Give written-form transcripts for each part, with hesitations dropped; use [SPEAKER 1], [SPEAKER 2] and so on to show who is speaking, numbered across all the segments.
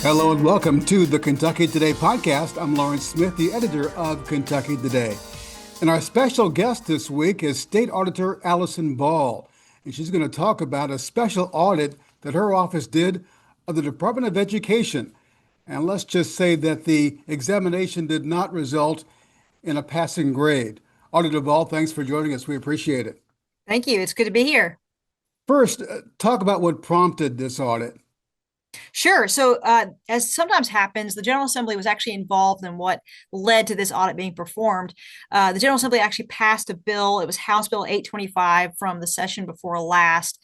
[SPEAKER 1] Hello and welcome to the Kentucky Today podcast. I'm Lawrence Smith, the editor of Kentucky Today. And our special guest this week is State Auditor Allison Ball. And she's going to talk about a special audit that her office did of the Department of Education. And let's just say that the examination did not result in a passing grade. Auditor Ball, thanks for joining us. We appreciate it.
[SPEAKER 2] Thank you. It's good to be here.
[SPEAKER 1] First, talk about what prompted this audit.
[SPEAKER 2] Sure. So, as sometimes happens, the General Assembly was actually involved in what led to this audit being performed. The General Assembly actually passed a bill. It was House Bill 825 from the session before last,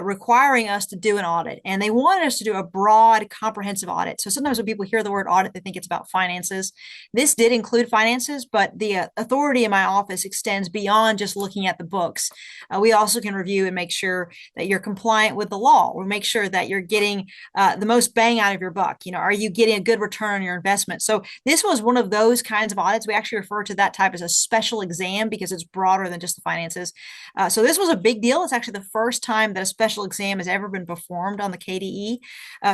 [SPEAKER 2] requiring us to do an audit. And they wanted us to do a broad, comprehensive audit. So sometimes when people hear the word audit, they think it's about finances. This did include finances, but the authority in my office extends beyond just looking at the books. We also can review and make sure that you're compliant with the law. We make sure that you're getting the most bang out of your buck. Are you getting a good return on your investment? So this was one of those kinds of audits. We actually refer to that type as a special exam because it's broader than just the finances. So this was a big deal. It's actually the first time that a special exam has ever been performed on the KDE.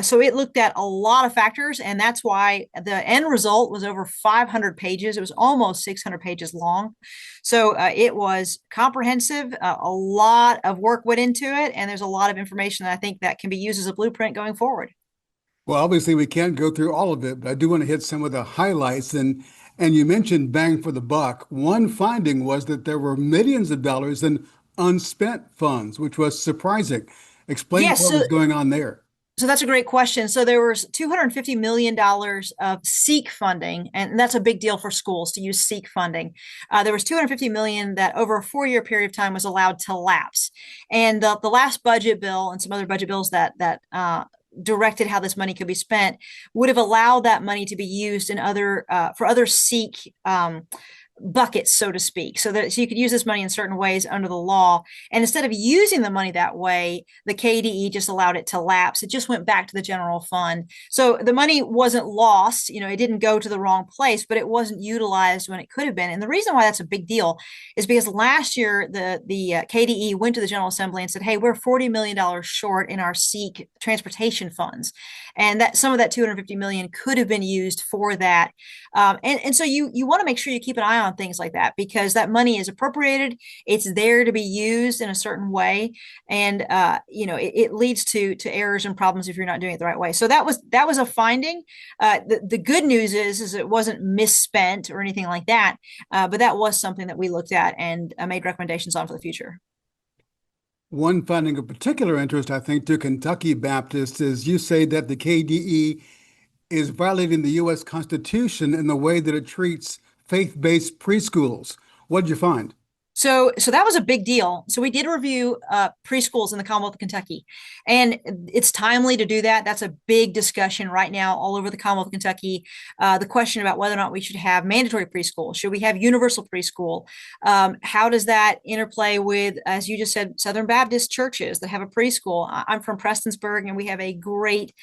[SPEAKER 2] So it looked at a lot of factors, and that's why the end result was over 500 pages. It was almost 600 pages long. So it was comprehensive. A lot of work went into it, and there's a lot of information that I think that can be used as a blueprint going forward.
[SPEAKER 1] Well, obviously we can't go through all of it, but I do want to hit some of the highlights. And you mentioned bang for the buck. One finding was that there were millions of dollars in unspent funds, which was surprising. Explain
[SPEAKER 2] Yes,
[SPEAKER 1] what
[SPEAKER 2] so
[SPEAKER 1] was going on there.
[SPEAKER 2] so that's a great question. So there was $250 million of SEEK funding, and that's a big deal for schools to use SEEK funding. There was 250 million that over a 4-year period of time was allowed to lapse. And the last budget bill and some other budget bills that directed how this money could be spent would have allowed that money to be used in other for other SEEK buckets, so to speak, so you could use this money in certain ways under the law. And instead of using the money that way, the KDE just allowed it to lapse. It just went back to the general fund. So the money wasn't lost. It didn't go to the wrong place, but it wasn't utilized when it could have been. And the reason why that's a big deal is because last year the KDE went to the General Assembly and said, "Hey, we're $40 million short in our SEEK transportation funds," and that some of that 250 million could have been used for that. And so you want to make sure you keep an eye on things like that because that money is appropriated. It's there to be used in a certain way, and it leads to errors and problems if you're not doing it the right way. So that was a finding. The good news is it wasn't misspent or anything like that, but that was something that we looked at and made recommendations on for the future.
[SPEAKER 1] One finding of particular interest, I think, to Kentucky Baptist is you say that the KDE is violating the U.S. Constitution in the way that it treats faith-based preschools. What did you find?
[SPEAKER 2] So that was a big deal. So we did review preschools in the Commonwealth of Kentucky, and it's timely to do that. That's a big discussion right now all over the Commonwealth of Kentucky. The question about whether or not we should have mandatory preschool, should we have universal preschool? How does that interplay with, as you just said, Southern Baptist churches that have a preschool? I'm from Prestonsburg, and we have a great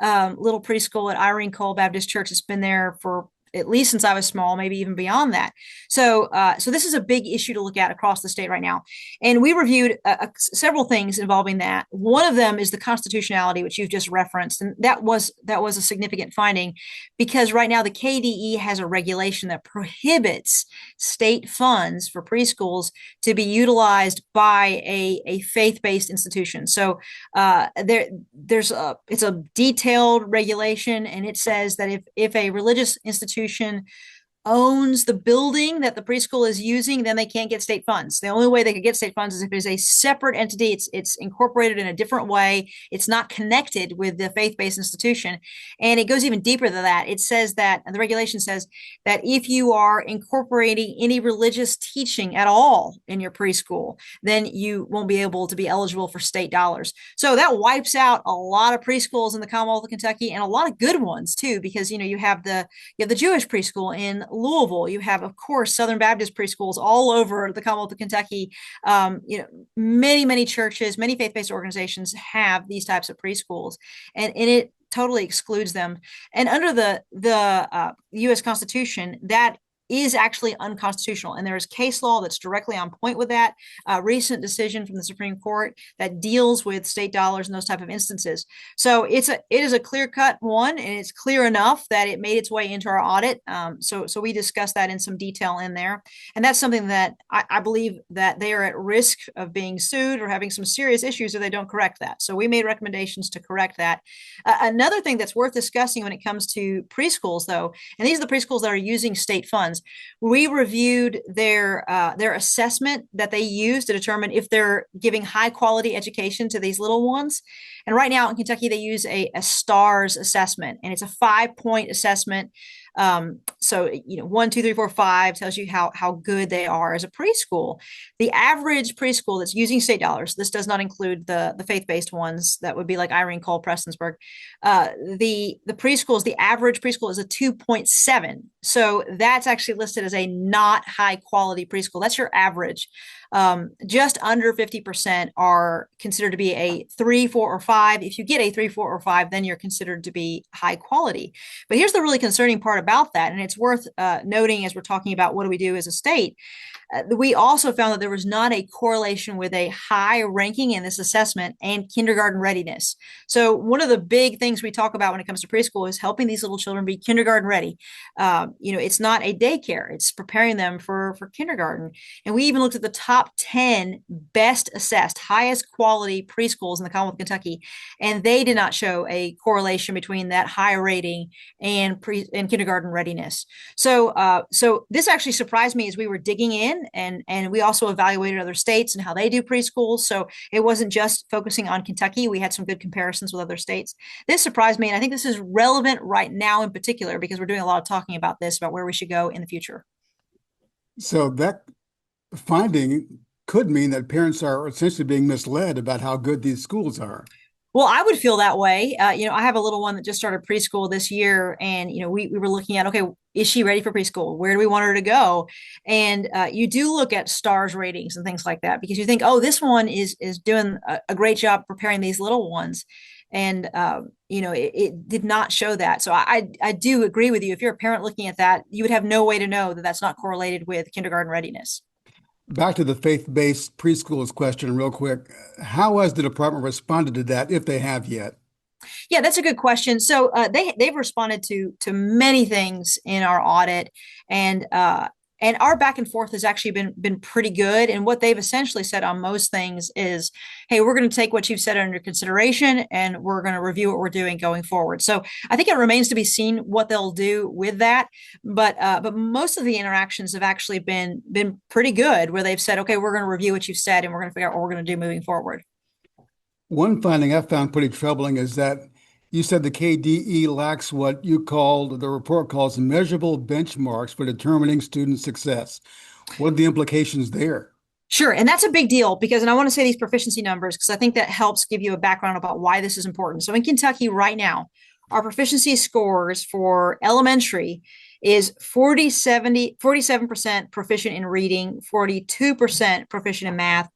[SPEAKER 2] little preschool at Irene Cole Baptist Church. It's been there for at least since I was small, maybe even beyond that. So this is a big issue to look at across the state right now. And we reviewed several things involving that. One of them is the constitutionality, which you've just referenced, and that was a significant finding because right now the KDE has a regulation that prohibits state funds for preschools to be utilized by a faith-based institution. So it's a detailed regulation, and it says that if a religious institution owns the building that the preschool is using, then they can't get state funds. The only way they could get state funds is if it's a separate entity, it's incorporated in a different way, it's not connected with the faith-based institution. And it goes even deeper than that. It says that, and the regulation says that if you are incorporating any religious teaching at all in your preschool, then you won't be able to be eligible for state dollars. So that wipes out a lot of preschools in the Commonwealth of Kentucky and a lot of good ones too, because you have the Jewish preschool in Louisville. You have, of course, Southern Baptist preschools all over the Commonwealth of Kentucky. Many churches, many faith-based organizations have these types of preschools, and it totally excludes them. And under the U.S. Constitution, that is actually unconstitutional. And there is case law that's directly on point with that. Recent decision from the Supreme Court that deals with state dollars in those type of instances. So it is a clear cut one, and it's clear enough that it made its way into our audit. So we discussed that in some detail in there, and that's something that I believe that they are at risk of being sued or having some serious issues if they don't correct that. So we made recommendations to correct that. Another thing that's worth discussing when it comes to preschools, though, and these are the preschools that are using state funds. We reviewed their assessment that they use to determine if they're giving high quality education to these little ones. And right now in Kentucky, they use a STARS assessment, and it's a 5-point assessment. So, 1, 2, 3, 4, 5 tells you how good they are as a preschool. The average preschool that's using state dollars, this does not include the faith-based ones that would be like Irene Cole, Prestonsburg. The preschools, the average preschool is a 2.7. So that's actually listed as a not high quality preschool. That's your average. Just under 50% are considered to be a 3, 4, or 5. If you get a 3, 4, or 5, then you're considered to be high quality. But here's the really concerning part about that, and it's worth noting as we're talking about what do we do as a state. We also found that there was not a correlation with a high ranking in this assessment and kindergarten readiness. So one of the big things we talk about when it comes to preschool is helping these little children be kindergarten ready. It's not a daycare, it's preparing them for kindergarten. And we even looked at the top 10 best assessed, highest quality preschools in the Commonwealth of Kentucky, and they did not show a correlation between that high rating and kindergarten readiness. So this actually surprised me as we were digging in, and we also evaluated other states and how they do preschools. So it wasn't just focusing on Kentucky. We had some good comparisons with other states. This surprised me, and I think this is relevant right now in particular because we're doing a lot of talking about this, about where we should go in the future.
[SPEAKER 1] So that finding could mean that parents are essentially being misled about how good these schools are.
[SPEAKER 2] Well, I would feel that way. I have a little one that just started preschool this year, and we were looking at, okay, is she ready for preschool? Where do we want her to go? And you do look at STARS ratings and things like that because you think, oh, this one is doing a great job preparing these little ones, and it did not show that. So I do agree with you. If you're a parent looking at that, you would have no way to know that that's not correlated with kindergarten readiness.
[SPEAKER 1] Back to the faith-based preschools question real quick. How has the department responded to that, if they have yet?
[SPEAKER 2] Yeah, that's a good question. So they've responded to many things in our audit, and our back and forth has actually been pretty good. And what they've essentially said on most things is, hey, we're going to take what you've said under consideration, and we're going to review what we're doing going forward. So I think it remains to be seen what they'll do with that. But most of the interactions have actually been pretty good, where they've said, okay, we're going to review what you've said, and we're going to figure out what we're going to do moving forward.
[SPEAKER 1] One finding I found pretty troubling is that you said the KDE lacks what the report calls measurable benchmarks for determining student success. What are the implications there?
[SPEAKER 2] Sure. And that's a big deal and I want to say these proficiency numbers because I think that helps give you a background about why this is important. So in Kentucky right now, our proficiency scores for elementary is 47% proficient in reading, 42% proficient in math,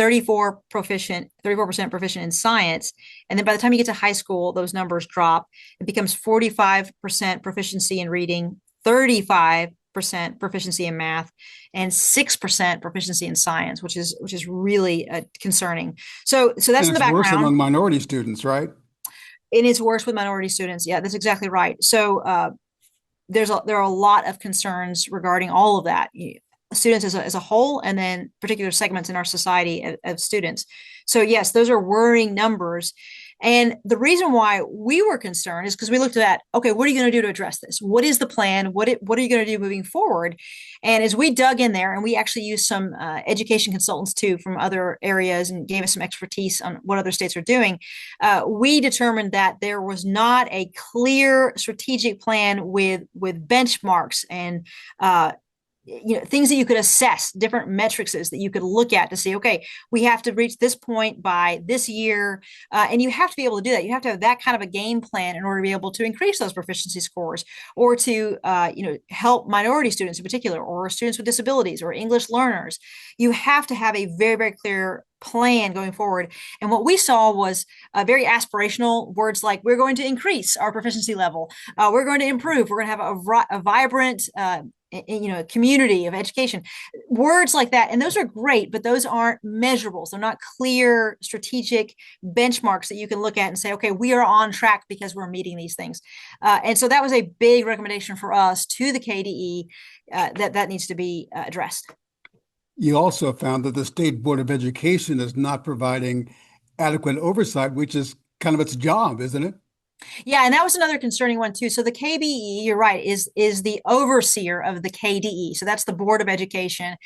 [SPEAKER 2] 34% proficient in science. And then by the time you get to high school, those numbers drop. It becomes 45% proficiency in reading, 35% proficiency in math, and 6% proficiency in science, which is really concerning. So that's in the background.
[SPEAKER 1] Worse among minority students, right?
[SPEAKER 2] It is worse with minority students. Yeah, that's exactly right. So there are a lot of concerns regarding all of that. Students as a whole, and then particular segments in our society of students. So yes, those are worrying numbers. And the reason why we were concerned is because we looked at, okay, what are you going to do to address this? What is the plan? What are you going to do moving forward? And as we dug in there, and we actually used some education consultants too from other areas and gave us some expertise on what other states are doing, we determined that there was not a clear strategic plan with benchmarks and things that you could assess, different metrics that you could look at to see, okay, we have to reach this point by this year. And you have to be able to do that. You have to have that kind of a game plan in order to be able to increase those proficiency scores or to, help minority students in particular, or students with disabilities or English learners. You have to have a very, very clear plan going forward. And what we saw was very aspirational words like, we're going to increase our proficiency level. We're going to improve. We're going to have a vibrant a community of education, words like that. And those are great, but those aren't measurables. They're not clear strategic benchmarks that you can look at and say, okay, we are on track because we're meeting these things. And so that was a big recommendation for us to the KDE, that needs to be addressed.
[SPEAKER 1] You also found that the State Board of Education is not providing adequate oversight, which is kind of its job, isn't it?
[SPEAKER 2] Yeah, and that was another concerning one too. So the KBE, you're right, is the overseer of the KDE. So that's the Board of Education.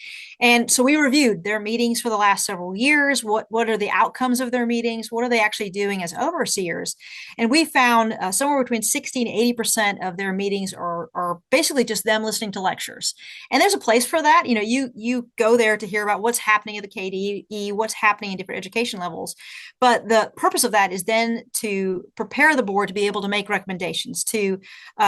[SPEAKER 2] And so we reviewed their meetings for the last several years. What are the outcomes of their meetings? What are they actually doing as overseers? And we found somewhere between 60 and 80% of their meetings are basically just them listening to lectures. And there's a place for that. You go there to hear about what's happening at the KDE, what's happening in different education levels. But the purpose of that is then to prepare the board to be able to make recommendations, to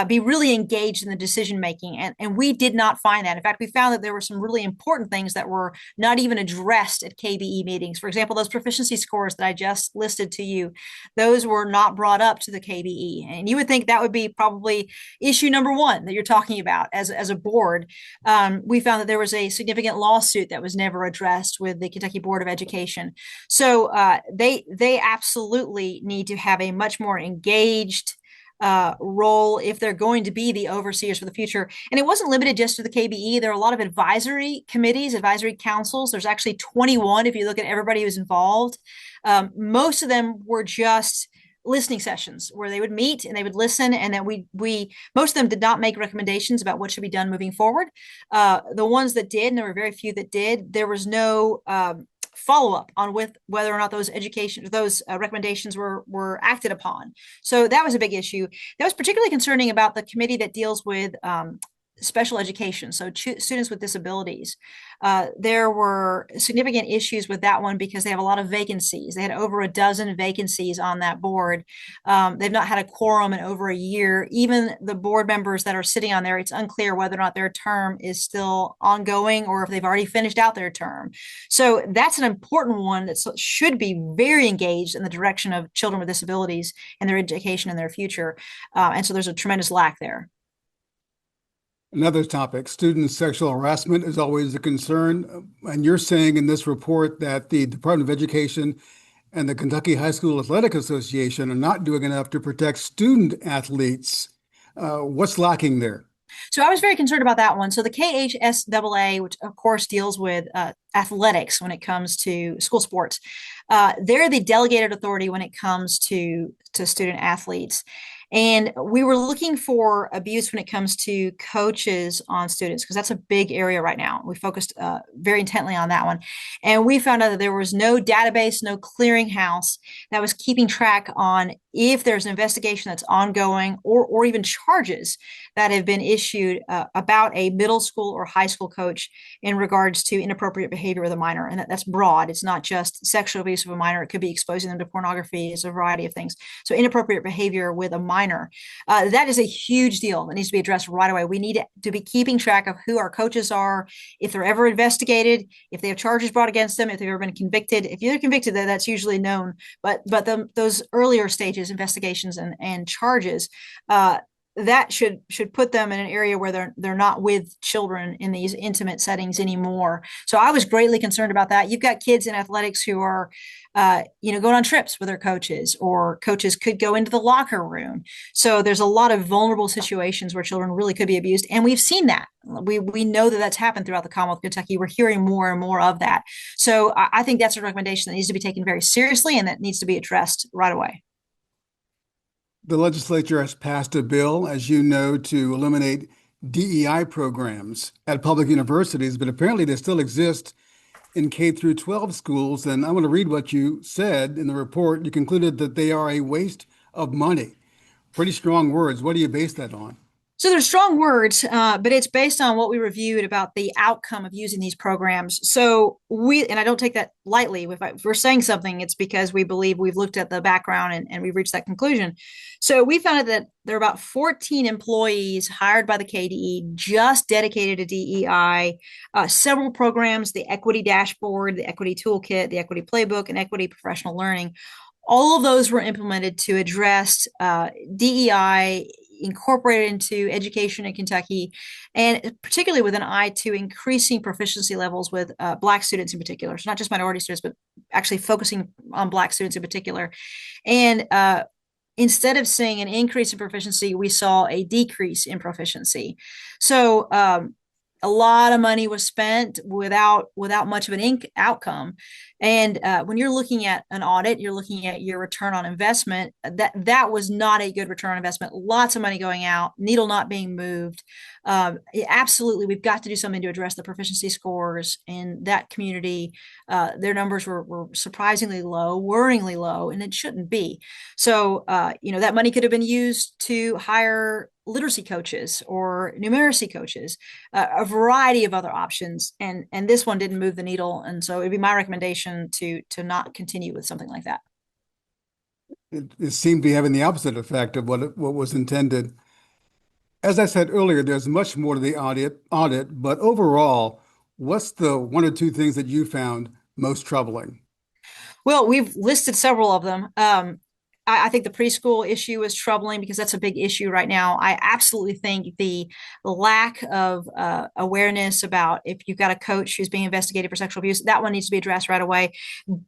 [SPEAKER 2] be really engaged in the decision making. And we did not find that. In fact, we found that there were some really important things that were not even addressed at KBE meetings. For example, those proficiency scores that I just listed to you, those were not brought up to the KBE. And you would think that would be probably issue number one that you're talking about as a board. We found that there was a significant lawsuit that was never addressed with the Kentucky Board of Education. So they absolutely need to have a much more engaged role if they're going to be the overseers for the future. And it wasn't limited just to the KBE. There are a lot of advisory committees, advisory councils. There's actually 21 if you look at everybody who's involved. Most of them were just listening sessions where they would meet and they would listen, and then we most of them did not make recommendations about what should be done moving forward. The ones that did, and there were very few that did, there was no follow up on with whether or not those recommendations were acted upon. So that was a big issue. That was particularly concerning about the committee that deals with special education, so students with disabilities. There were significant issues with that one because they have a lot of vacancies. They had over a dozen vacancies on that board. They've not had a quorum in over a year. Even the board members that are sitting on there, it's unclear whether or not their term is still ongoing or if they've already finished out their term. So that's an important one that should be very engaged in the direction of children with disabilities and their education and their future. And so there's a tremendous lack there.
[SPEAKER 1] Another topic, student sexual harassment is always a concern. And you're saying in this report that the Department of Education and the Kentucky High School Athletic Association are not doing enough to protect student athletes. What's lacking there?
[SPEAKER 2] So I was very concerned about that one. So the KHSAA, which of course deals with athletics when it comes to school sports, they're the delegated authority when it comes to student athletes. And we were looking for abuse when it comes to coaches on students, because that's a big area right now. We focused very intently on that one. And we found out that there was no database, no clearinghouse that was keeping track on if there's an investigation that's ongoing or even charges that have been issued about a middle school or high school coach in regards to inappropriate behavior with a minor. And that's broad. It's not just sexual abuse of a minor. It could be exposing them to pornography. It's a variety of things. So inappropriate behavior with a minor. That is a huge deal that needs to be addressed right away. We need to be keeping track of who our coaches are, if they're ever investigated, if they have charges brought against them, if they've ever been convicted. If you're convicted, that's usually known. But those earlier stages, investigations and charges, that should put them in an area where they're not with children in these intimate settings anymore. So I was greatly concerned about that. You've got kids in athletics who are going on trips with their coaches, or coaches could go into the locker room. So there's a lot of vulnerable situations where children really could be abused. And we've seen that. We know that that's happened throughout the Commonwealth of Kentucky. We're hearing more and more of that. So I think that's a recommendation that needs to be taken very seriously and that needs to be addressed right away.
[SPEAKER 1] The legislature has passed a bill, as you know, to eliminate DEI programs at public universities, but apparently they still exist in K through 12 schools. And I want to read what you said in the report. You concluded that they are a waste of money. Pretty strong words. What do you base that on?
[SPEAKER 2] So they're strong words, but it's based on what we reviewed about the outcome of using these programs. So and I don't take that lightly. If we're saying something, it's because we believe we've looked at the background and we've reached that conclusion. So we found out that there are about 14 employees hired by the KDE just dedicated to DEI, several programs, the Equity Dashboard, the Equity Toolkit, the Equity Playbook, and Equity Professional Learning. All of those were implemented to address DEI incorporated into education in Kentucky, and particularly with an eye to increasing proficiency levels with Black students in particular. So not just minority students, but actually focusing on Black students in particular. And instead of seeing an increase in proficiency, we saw a decrease in proficiency. So a lot of money was spent without much of an outcome. And when you're looking at an audit, you're looking at your return on investment. That was not a good return on investment. Lots of money going out, needle not being moved. Absolutely, we've got to do something to address the proficiency scores in that community. Their numbers were surprisingly low, worryingly low, and it shouldn't be. So, that money could have been used to hire literacy coaches or numeracy coaches, a variety of other options, and this one didn't move the needle. And so it'd be my recommendation to not continue with something like that.
[SPEAKER 1] It seemed to be having the opposite effect of what was intended. As I said earlier, there's much more to the audit, but overall, what's the one or two things that you found most troubling?
[SPEAKER 2] Well, we've listed several of them. I think the preschool issue is troubling because that's a big issue right now. I absolutely think the lack of awareness about if you've got a coach who's being investigated for sexual abuse, that one needs to be addressed right away.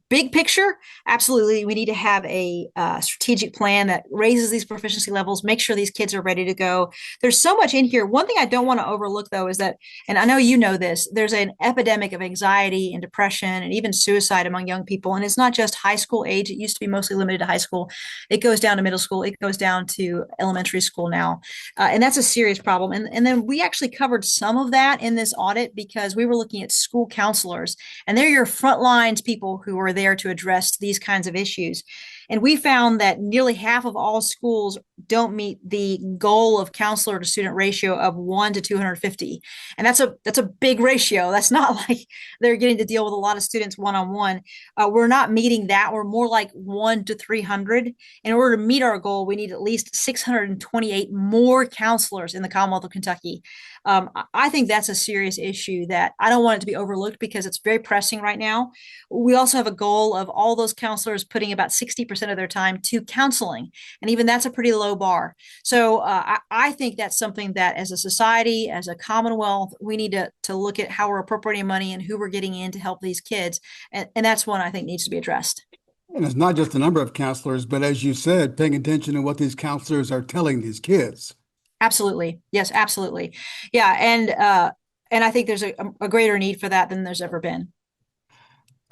[SPEAKER 2] Big picture, absolutely, we need to have a strategic plan that raises these proficiency levels, make sure these kids are ready to go. There's so much in here. One thing I don't want to overlook, though, is that, and I know you know this, there's an epidemic of anxiety and depression and even suicide among young people. And it's not just high school age. It used to be mostly limited to high school. It goes down to middle school. It goes down to elementary school now. And that's a serious problem. And then we actually covered some of that in this audit because we were looking at school counselors, and they're your front lines people who are there to address these kinds of issues. And we found that nearly half of all schools don't meet the goal of counselor to student ratio of 1 to 250. And that's a big ratio. That's not like they're getting to deal with a lot of students one-on-one. We're not meeting that. We're more like 1 to 300. In order to meet our goal, we need at least 628 more counselors in the Commonwealth of Kentucky. I think that's a serious issue that I don't want it to be overlooked because it's very pressing right now. We also have a goal of all those counselors putting about 60% of their time to counseling. And even that's a pretty low bar. So I think that's something that as a society, as a Commonwealth, we need to look at how we're appropriating money and who we're getting in to help these kids. And that's one I think needs to be addressed.
[SPEAKER 1] And it's not just the number of counselors, but as you said, paying attention to what these counselors are telling these kids.
[SPEAKER 2] Absolutely. Yes, absolutely. Yeah. And I think there's a greater need for that than there's ever been.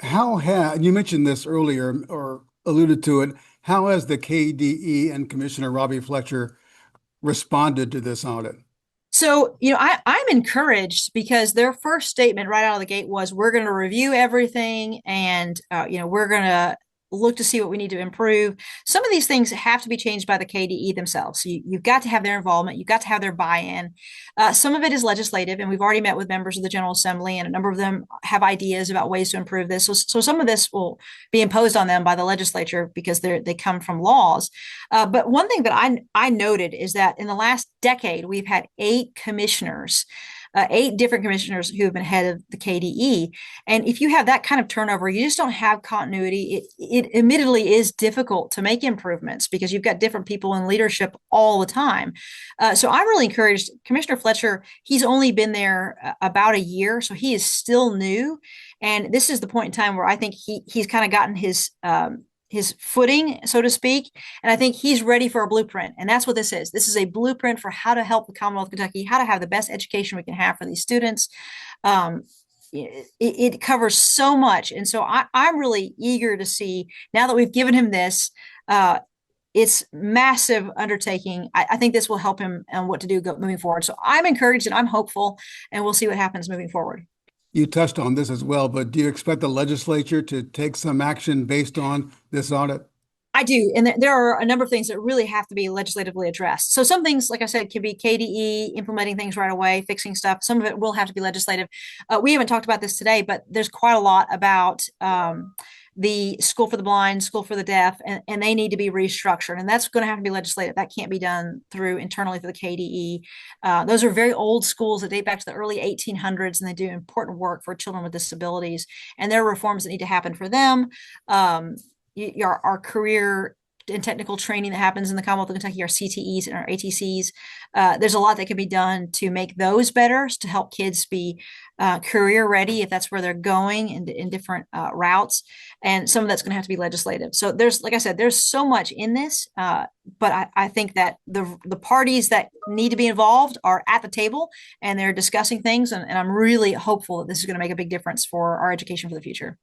[SPEAKER 1] You mentioned this earlier or alluded to it. How has the KDE and Commissioner Robbie Fletcher responded to this audit?
[SPEAKER 2] So, I'm encouraged because their first statement right out of the gate was, we're going to review everything and, we're going to look to see what we need to improve. Some of these things have to be changed by the KDE themselves. So you've got to have their involvement. You've got to have their buy-in. Some of it is legislative, and we've already met with members of the General Assembly, and a number of them have ideas about ways to improve this. So some of this will be imposed on them by the legislature because they come from laws. But one thing that I noted is that in the last decade, we've had 8 different commissioners who have been head of the KDE. And if you have that kind of turnover, you just don't have continuity. It admittedly is difficult to make improvements because you've got different people in leadership all the time. So I'm really encouraged. Commissioner Fletcher, he's only been there about a year, so he is still new. And this is the point in time where I think he's kind of gotten his footing, so to speak. And I think he's ready for a blueprint. And that's what this is. This is a blueprint for how to help the Commonwealth of Kentucky, how to have the best education we can have for these students. It covers so much. And so I'm really eager to see, now that we've given him this, it's massive undertaking. I think this will help him on what to do moving forward. So I'm encouraged and I'm hopeful, and we'll see what happens moving forward.
[SPEAKER 1] You touched on this as well, but do you expect the legislature to take some action based on this audit?
[SPEAKER 2] I do. And there are a number of things that really have to be legislatively addressed. So some things, like I said, can be KDE implementing things right away, fixing stuff. Some of it will have to be legislative. We haven't talked about this today, but there's quite a lot about the School for the Blind, School for the Deaf, and they need to be restructured. And that's going to have to be legislative. That can't be done through internally for the KDE. Those are very old schools that date back to the early 1800s, and they do important work for children with disabilities. And there are reforms that need to happen for them. Our career and technical training that happens in the Commonwealth of Kentucky, our CTEs and our ATCs. There's a lot that can be done to make those better, to help kids be career ready if that's where they're going in different routes. And some of that's going to have to be legislative. So there's, like I said, there's so much in this. But I think that the parties that need to be involved are at the table and they're discussing things. And I'm really hopeful that this is going to make a big difference for our education for the future.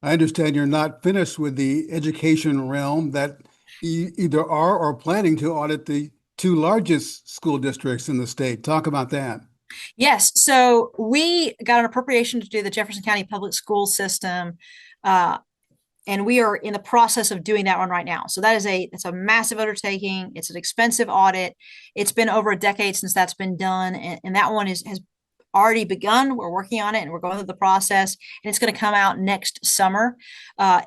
[SPEAKER 1] I understand you're not finished with the education realm, that you either are or planning to audit the two largest school districts in the state. Talk about that.
[SPEAKER 2] Yes. So we got an appropriation to do the Jefferson County Public School System. Uh, and we are in the process of doing that one right now. So it's a massive undertaking. It's an expensive audit. It's been over a decade since that's been done. And that one has already begun. We're working on it and we're going through the process, and it's going to come out next summer.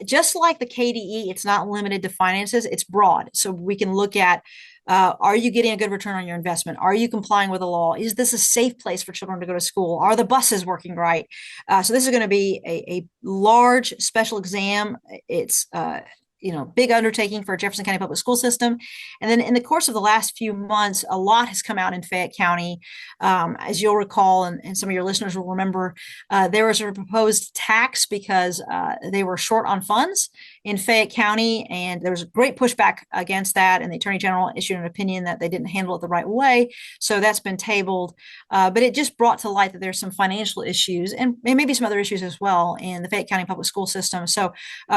[SPEAKER 2] Just like the KDE, it's not limited to finances, it's broad. So we can look at, are you getting a good return on your investment? Are you complying with the law? Is this a safe place for children to go to school? Are the buses working right? So this is going to be a large special exam. It's big undertaking for Jefferson County Public School System. And then in the course of the last few months, a lot has come out in Fayette County. As you'll recall, and some of your listeners will remember, there was a proposed tax because they were short on funds in Fayette County, and there was a great pushback against that, and the Attorney General issued an opinion that they didn't handle it the right way. So that's been tabled. But it just brought to light that there's some financial issues and maybe some other issues as well in the Fayette County Public School System. So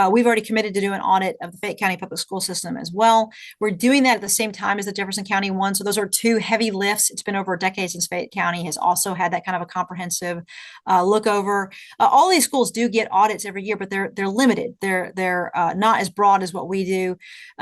[SPEAKER 2] we've already committed to do an audit of the Fayette County Public School System as well. We're doing that at the same time as the Jefferson County one. So those are two heavy lifts. It's been over a decade since Fayette County has also had that kind of a comprehensive look over. All these schools do get audits every year, but they're limited. They're not as broad as what we do.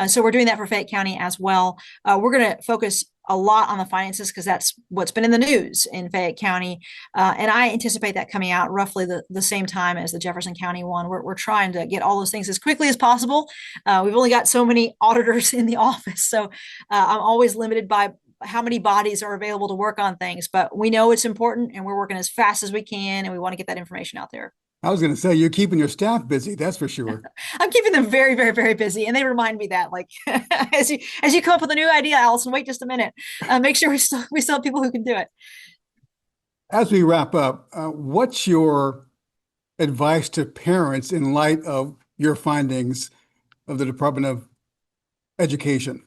[SPEAKER 2] So we're doing that for Fayette County as well. We're going to focus a lot on the finances because that's what's been in the news in Fayette County. And I anticipate that coming out roughly the same time as the Jefferson County one. We're trying to get all those things as quickly as possible. We've only got so many auditors in the office. So I'm always limited by how many bodies are available to work on things, but we know it's important and we're working as fast as we can. And we want to get that information out there.
[SPEAKER 1] I was going to say, you're keeping your staff busy, that's for sure.
[SPEAKER 2] I'm keeping them very, very, very busy. And they remind me that, like, as you come up with a new idea, Allison, wait just a minute. Make sure we still have people who can do it.
[SPEAKER 1] As we wrap up, what's your advice to parents in light of your findings of the Department of Education?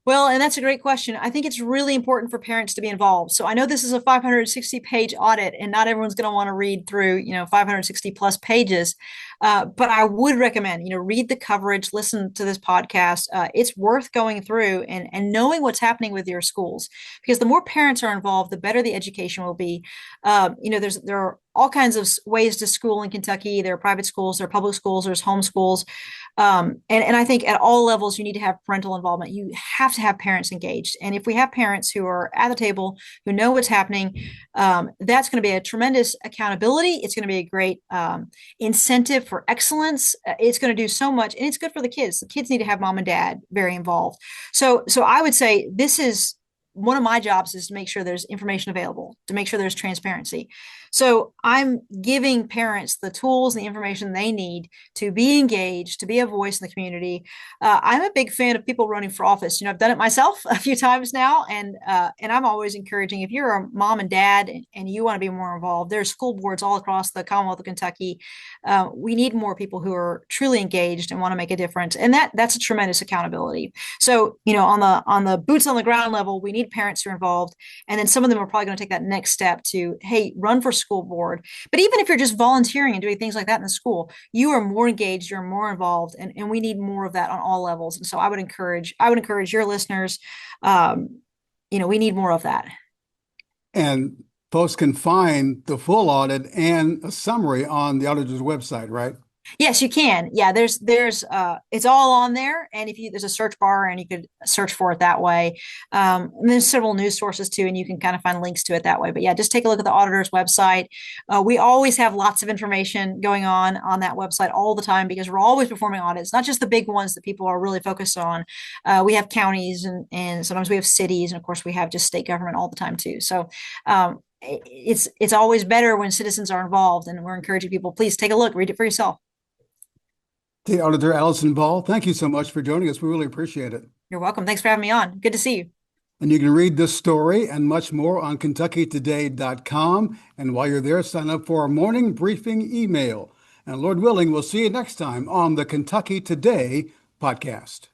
[SPEAKER 2] Well, and that's a great question. I think it's really important for parents to be involved. So I know this is a 560-page audit, and not everyone's going to want to read through, 560 plus pages. But I would recommend, read the coverage, listen to this podcast. It's worth going through and knowing what's happening with your schools, because the more parents are involved, the better the education will be. There are all kinds of ways to school in Kentucky. There are private schools, there are public schools, there's homeschools. And I think at all levels, you need to have parental involvement. You have to have parents engaged. And if we have parents who are at the table, who know what's happening, that's going to be a tremendous accountability. It's going to be a great incentive for excellence. It's going to do so much, and it's good for the kids. The kids need to have mom and dad very involved. So I would say this is one of my jobs, is to make sure there's information available, to make sure there's transparency. So I'm giving parents the tools and the information they need to be engaged, to be a voice in the community. I'm a big fan of people running for office. I've done it myself a few times now, and I'm always encouraging, if you're a mom and dad and you want to be more involved, there's school boards all across the Commonwealth of Kentucky. We need more people who are truly engaged and want to make a difference, and that's a tremendous accountability. So on the boots on the ground level, we need parents who are involved, and then some of them are probably going to take that next step to, hey, run for school board. But even if you're just volunteering and doing things like that in the school, you are more engaged, you're more involved, and we need more of that on all levels. And so I would encourage your listeners, we need more of that.
[SPEAKER 1] And folks can find the full audit and a summary on the auditor's website, right?
[SPEAKER 2] Yes, you can. Yeah, there's it's all on there. And there's a search bar and you could search for it that way. And there's several news sources too, and you can kind of find links to it that way. But yeah, just take a look at the auditor's website. We always have lots of information going on that website all the time, because we're always performing audits, not just the big ones that people are really focused on. We have counties and sometimes we have cities. And of course we have just state government all the time too. So, it's always better when citizens are involved, and we're encouraging people, please take a look, read it for yourself.
[SPEAKER 1] State Auditor Allison Ball, thank you so much for joining us. We really appreciate it.
[SPEAKER 2] You're welcome. Thanks for having me on. Good to see you.
[SPEAKER 1] And you can read this story and much more on KentuckyToday.com. And while you're there, sign up for our morning briefing email. And Lord willing, we'll see you next time on the Kentucky Today podcast.